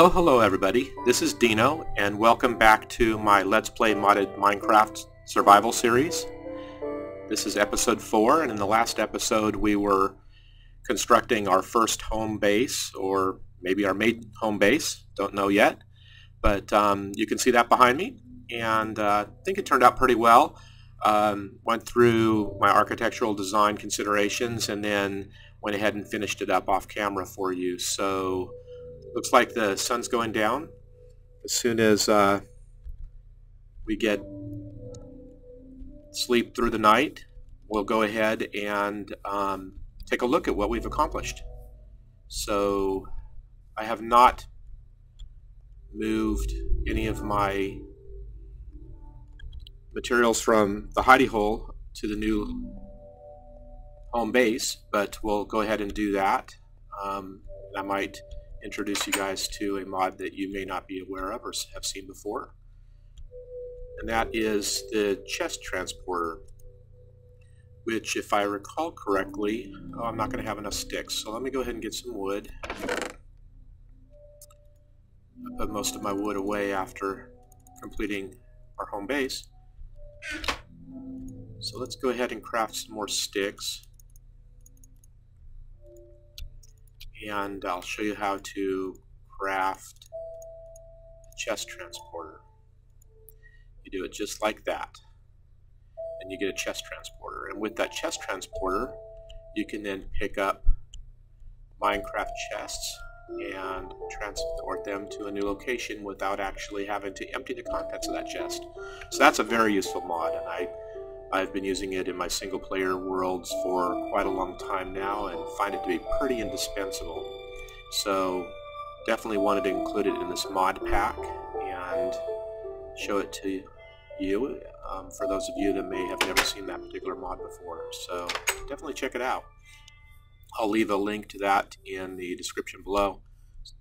Hello everybody, this is Dino and welcome back to my Let's Play Modded Minecraft Survival series. This is episode 4, and in the last episode we were constructing our first home base, or maybe our main home base, don't know yet. But you can see that behind me, and I think it turned out pretty well. Went through my architectural design considerations and then went ahead and finished it up off camera for you. So looks like the sun's going down. As soon as we get sleep through the night, we'll go ahead and take a look at what we've accomplished. So I have not moved any of my materials from the hidey hole to the new home base, but we'll go ahead and do that. I might introduce you guys to a mod that you may not be aware of or have seen before, and that is the chest transporter, which, if I recall correctly, I'm not going to have enough sticks, so let me go ahead and get some wood. I put most of my wood away after completing our home base, so let's go ahead and craft some more sticks. And I'll show you how to craft a chest transporter. You do it just like that, and you get a chest transporter. And with that chest transporter, you can then pick up Minecraft chests and transport them to a new location without actually having to empty the contents of that chest. So that's a very useful mod, and I've been using it in my single-player worlds for quite a long time now and find it to be pretty indispensable. So definitely wanted to include it in this mod pack and show it to you, for those of you that may have never seen that particular mod before. So definitely check it out. I'll leave a link to that in the description below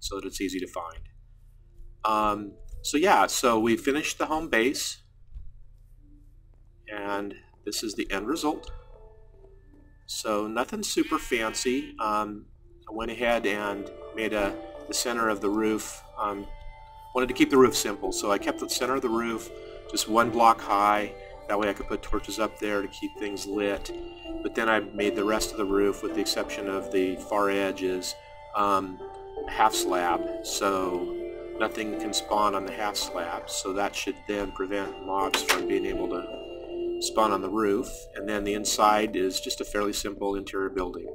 so that it's easy to find. So yeah, so we finished the home base, and this is the end result. So nothing super fancy. I went ahead and made the center of the roof. Wanted to keep the roof simple, so I kept the center of the roof just one block high. That way I could put torches up there to keep things lit. But then I made the rest of the roof, with the exception of the far edges, half slab, so nothing can spawn on the half slab. So that should then prevent mobs from being able to spawn on the roof. And then the inside is just a fairly simple interior building,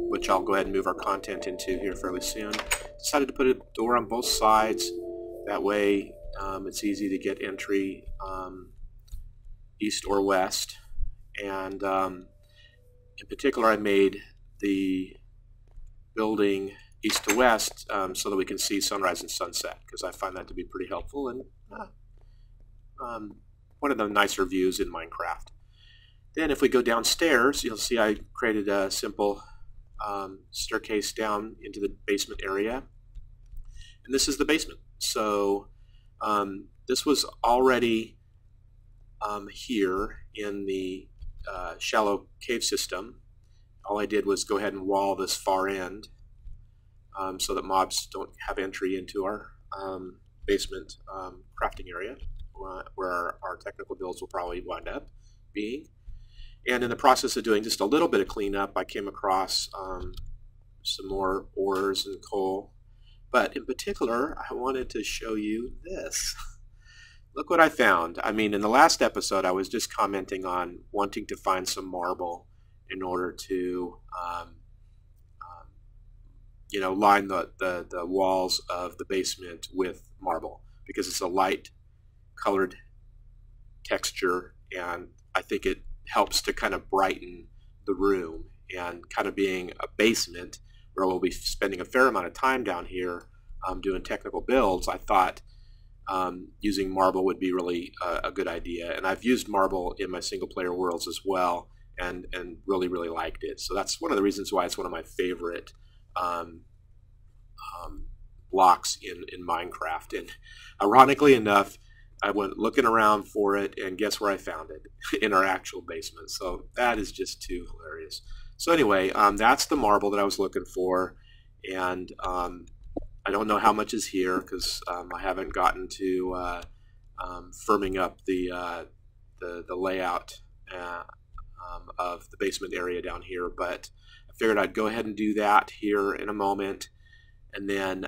which I'll go ahead and move our content into here fairly soon. Decided to put a door on both sides. That way it's easy to get entry east or west. And in particular, I made the building east to west so that we can see sunrise and sunset, because I find that to be pretty helpful and one of the nicer views in Minecraft. Then if we go downstairs, you'll see I created a simple staircase down into the basement area, and this is the basement. So this was already here in the shallow cave system. All I did was go ahead and wall this far end so that mobs don't have entry into our basement crafting area, where our technical builds will probably wind up being. And in the process of doing just a little bit of cleanup, I came across some more ores and coal. But in particular, I wanted to show you this. Look what I found. I mean, in the last episode, I was just commenting on wanting to find some marble in order to line the walls of the basement with marble, because it's a light colored texture, and I think it helps to kind of brighten the room. And kind of being a basement where we'll be spending a fair amount of time down here doing technical builds, I thought using marble would be really a good idea. And I've used marble in my single player worlds as well, and really liked it. So that's one of the reasons why it's one of my favorite blocks in Minecraft. And ironically enough, I went looking around for it, and guess where I found it? In our actual basement. So that is just too hilarious. So anyway, that's the marble that I was looking for, and I don't know how much is here because I haven't gotten to firming up the layout of the basement area down here, but I figured I'd go ahead and do that here in a moment, and then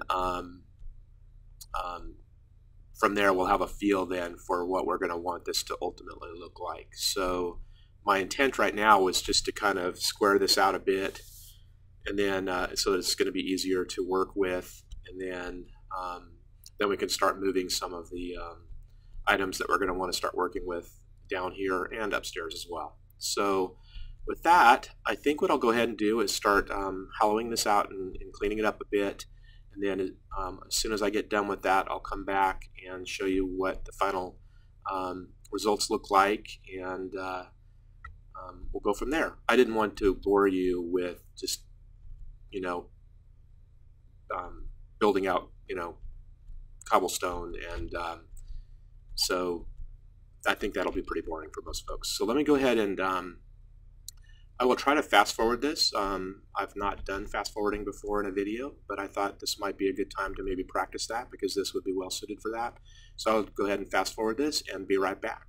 from there we'll have a feel then for what we're going to want this to ultimately look like. So my intent right now was just to kind of square this out a bit, and then so that it's going to be easier to work with, and then we can start moving some of the items that we're going to want to start working with down here and upstairs as well. So with that, I think what I'll go ahead and do is start hollowing this out and cleaning it up a bit, and then as soon as I get done with that, I'll come back and show you what the final results look like, and we'll go from there. I didn't want to bore you with just, you know, building out, you know, cobblestone, and so I think that'll be pretty boring for most folks. So let me go ahead and I will try to fast forward this. I've not done fast forwarding before in a video, but I thought this might be a good time to maybe practice that because this would be well suited for that. So I'll go ahead and fast forward this and be right back.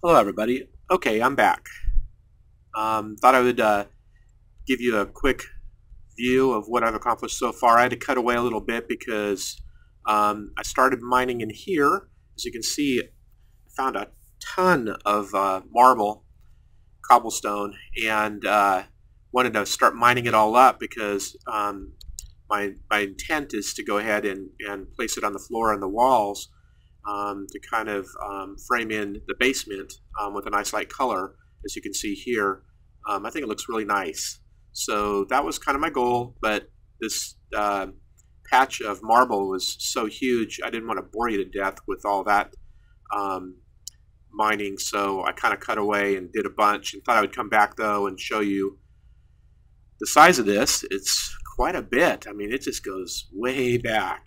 Hello everybody. Okay, I'm back. Thought I would give you a quick view of what I've accomplished so far. I had to cut away a little bit because I started mining in here. As you can see, I found a ton of marble, cobblestone, and wanted to start mining it all up because my intent is to go ahead and place it on the floor and the walls to kind of frame in the basement with a nice light color, as you can see here. I think it looks really nice. So that was kind of my goal, but this patch of marble was so huge I didn't want to bore you to death with all that mining, so I kind of cut away and did a bunch, and thought I would come back though and show you the size of this. It's quite a bit. I mean, it just goes way back.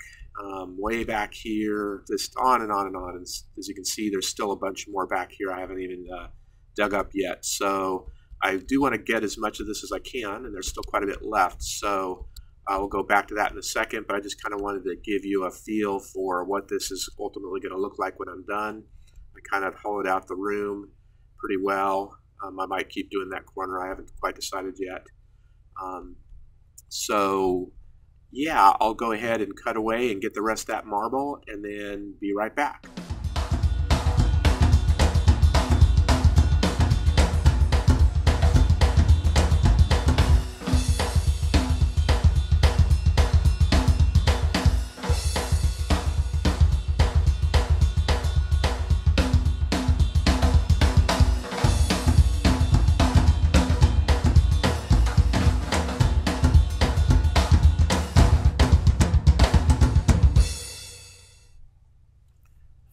Way back here, just on and on and on. And as you can see, there's still a bunch more back here I haven't even dug up yet. So I do want to get as much of this as I can, and there's still quite a bit left. So we'll go back to that in a second, but I just kind of wanted to give you a feel for what this is ultimately going to look like when I'm done. I kind of hollowed out the room pretty well. I might keep doing that corner. I haven't quite decided yet. So yeah, I'll go ahead and cut away and get the rest of that marble and then be right back.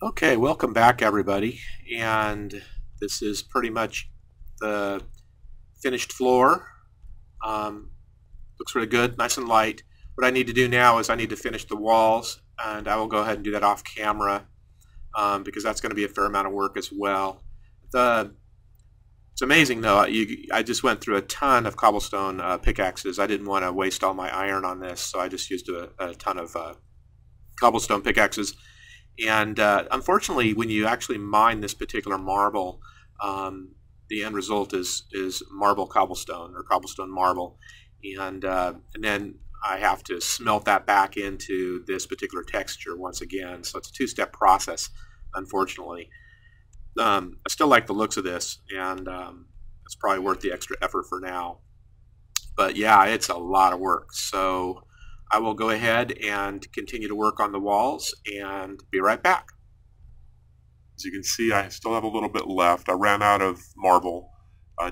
Okay, welcome back everybody, and this is pretty much the finished floor. Looks really good, nice and light. What I need to do now is I need to finish the walls, and I will go ahead and do that off camera because that's going to be a fair amount of work as well. It's amazing though, I just went through a ton of cobblestone pickaxes. I didn't want to waste all my iron on this, so I just used a ton of cobblestone pickaxes. And unfortunately, when you actually mine this particular marble, the end result is marble cobblestone or cobblestone marble, and then I have to smelt that back into this particular texture once again. So it's a two-step process, unfortunately. I still like the looks of this, and it's probably worth the extra effort for now. But yeah, it's a lot of work. So I will go ahead and continue to work on the walls and be right back. As you can see, I still have a little bit left. I ran out of marble,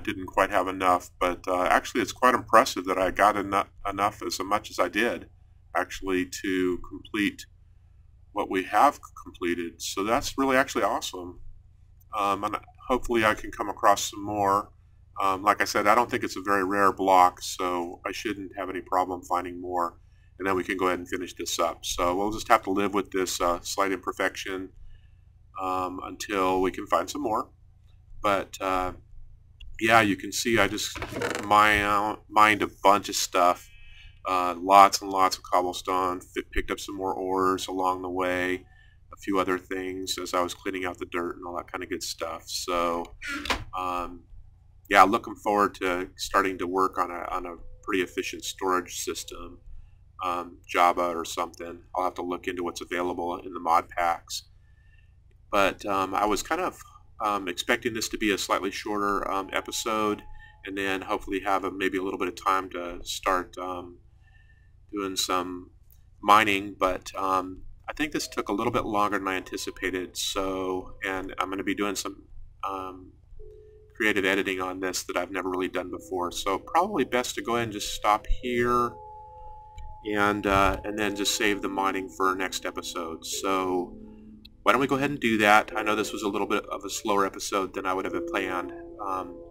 didn't quite have enough, but actually it's quite impressive that I got enough as much as I did actually to complete what we have completed. So that's really actually awesome. And hopefully I can come across some more. Like I said, I don't think it's a very rare block, so I shouldn't have any problem finding more. And then we can go ahead and finish this up. So we'll just have to live with this slight imperfection until we can find some more. But yeah, you can see I just mined a bunch of stuff. Lots and lots of cobblestone, picked up some more ores along the way, a few other things as I was cleaning out the dirt and all that kind of good stuff. So yeah, looking forward to starting to work on a pretty efficient storage system, Java or something. I'll have to look into what's available in the mod packs. But I was kind of expecting this to be a slightly shorter episode, and then hopefully have maybe a little bit of time to start doing some mining, but I think this took a little bit longer than I anticipated. So, and I'm going to be doing some creative editing on this that I've never really done before. So probably best to go ahead and just stop here and then just save the mining for our next episode. So why don't we go ahead and do that? I know this was a little bit of a slower episode than I would have planned,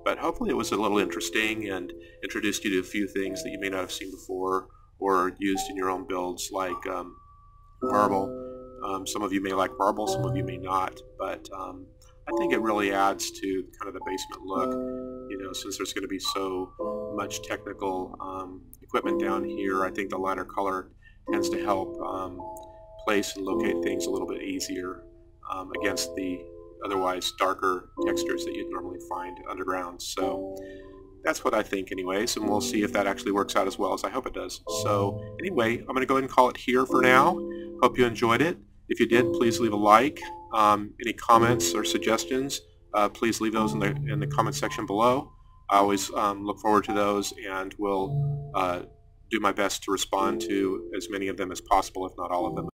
but hopefully it was a little interesting and introduced you to a few things that you may not have seen before or used in your own builds, like marble. Some of you may like marble, some of you may not, but I think it really adds to kind of the basement look, you know, since there's going to be so much technical equipment down here. I think the lighter color tends to help place and locate things a little bit easier against the otherwise darker textures that you'd normally find underground. So that's what I think anyways, and we'll see if that actually works out as well as I hope it does. So anyway, I'm going to go ahead and call it here for now. Hope you enjoyed it. If you did, please leave a like. Any comments or suggestions, please leave those in the comment section below. I always look forward to those, and will do my best to respond to as many of them as possible, if not all of them.